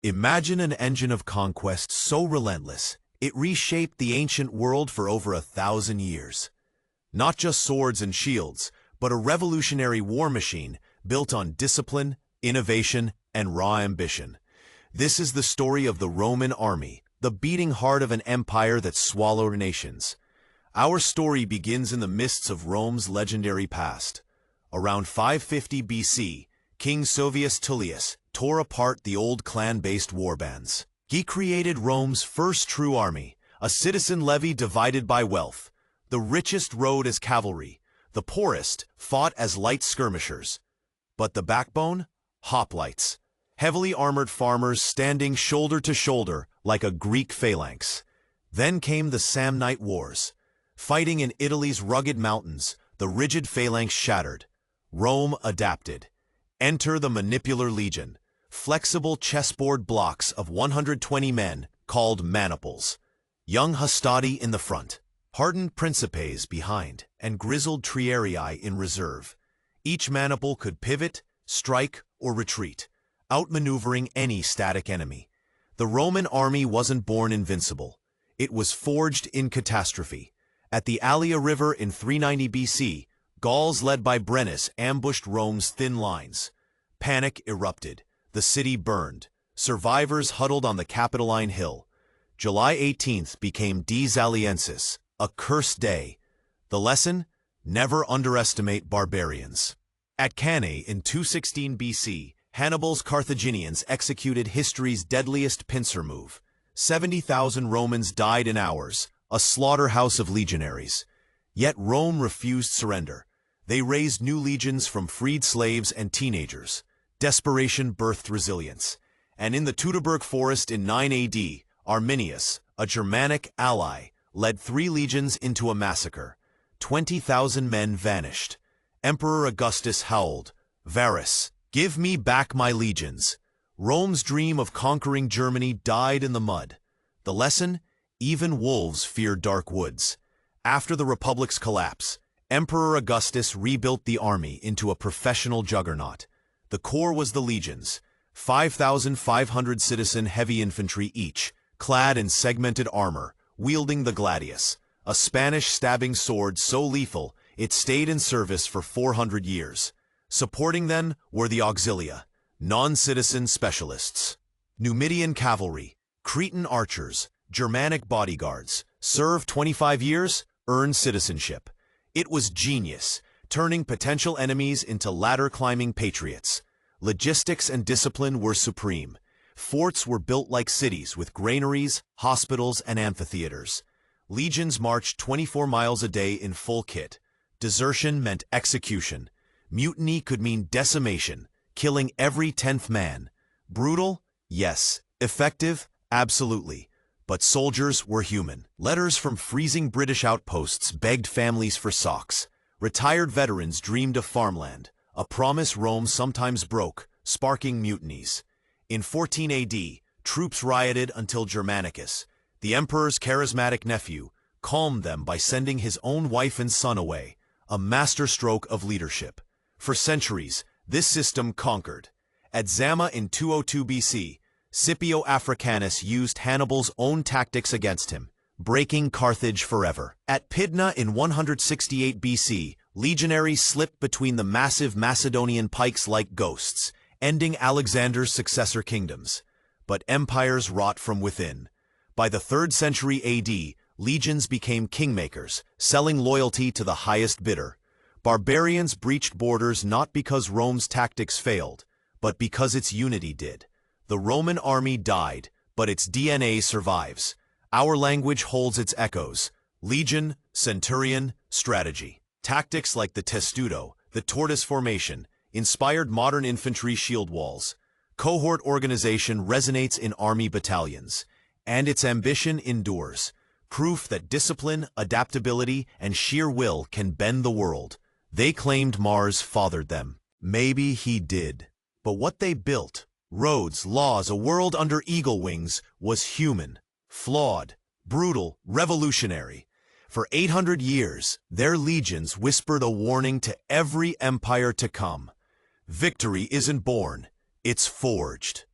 Imagine an engine of conquest so relentless, it reshaped the ancient world for over 1,000 years. Not just swords and shields, but a revolutionary war machine built on discipline, innovation, and raw ambition. This is the story of the Roman army, the beating heart of an empire that swallowed nations. Our story begins in the mists of Rome's legendary past. Around 550 BC, King Servius Tullius tore apart the old clan-based warbands. He created Rome's first true army, a citizen levy divided by wealth. The richest rode as cavalry, the poorest fought as light skirmishers. But the backbone? Hoplites, heavily armored farmers standing shoulder to shoulder like a Greek phalanx. Then came the Samnite Wars. Fighting in Italy's rugged mountains, the rigid phalanx shattered. Rome adapted. Enter the manipular legion, flexible chessboard blocks of 120 men called maniples. Young hastati in the front, hardened principes behind, and grizzled trierii in reserve. Each maniple could pivot, strike, or retreat, outmaneuvering any static enemy. The Roman army wasn't born invincible. It was forged in catastrophe. At the Allia River in 390 BC, Gauls led by Brennus ambushed Rome's thin lines. Panic erupted. The city burned. Survivors huddled on the Capitoline Hill. July 18th became Dies Aliensis, a cursed day. The lesson? Never underestimate barbarians. At Cannae in 216 BC, Hannibal's Carthaginians executed history's deadliest pincer move. 70,000 Romans died in hours, a slaughterhouse of legionaries. Yet Rome refused surrender. They raised new legions from freed slaves and teenagers. Desperation birthed resilience. And in the Teutoburg forest in 9 AD, Arminius, a Germanic ally, led 3 legions into a massacre. 20,000 men vanished. Emperor Augustus howled, "Varus, give me back my legions." Rome's dream of conquering Germany died in the mud. The lesson? Even wolves fear dark woods. After the Republic's collapse, Emperor Augustus rebuilt the army into a professional juggernaut. The core was the legions, 5,500 citizen heavy infantry each, clad in segmented armor, wielding the gladius, a Spanish stabbing sword so lethal it stayed in service for 400 years. Supporting them were the auxilia, non-citizen specialists. Numidian cavalry, Cretan archers, Germanic bodyguards, served 25 years, earned citizenship. It was genius, turning potential enemies into ladder-climbing patriots. Logistics and discipline were supreme. Forts were built like cities with granaries, hospitals, and amphitheaters. Legions marched 24 miles a day in full kit. Desertion meant execution. Mutiny could mean decimation, killing every 10th man. Brutal? Yes. Effective? Absolutely. But soldiers were human. Letters from freezing British outposts begged families for socks. Retired veterans dreamed of farmland, a promise Rome sometimes broke, sparking mutinies. In 14 AD, troops rioted until Germanicus, the emperor's charismatic nephew, calmed them by sending his own wife and son away, a masterstroke of leadership. For centuries, this system conquered. At Zama in 202 BC, Scipio Africanus used Hannibal's own tactics against him, breaking Carthage forever. At Pydna in 168 BC, legionaries slipped between the massive Macedonian pikes like ghosts, ending Alexander's successor kingdoms. But empires rot from within. By the 3rd century AD, legions became kingmakers, selling loyalty to the highest bidder. Barbarians breached borders not because Rome's tactics failed, but because its unity did. The Roman army died, but its DNA survives. Our language holds its echoes. Legion, centurion, strategy. Tactics like the testudo, the tortoise formation, inspired modern infantry shield walls. Cohort organization resonates in army battalions. And its ambition endures. Proof that discipline, adaptability, and sheer will can bend the world. They claimed Mars fathered them. Maybe he did. But what they built, roads, laws, a world under eagle wings, was human, flawed, brutal, revolutionary. For 800 years, their legions whispered a warning to every empire to come. Victory isn't born, it's forged.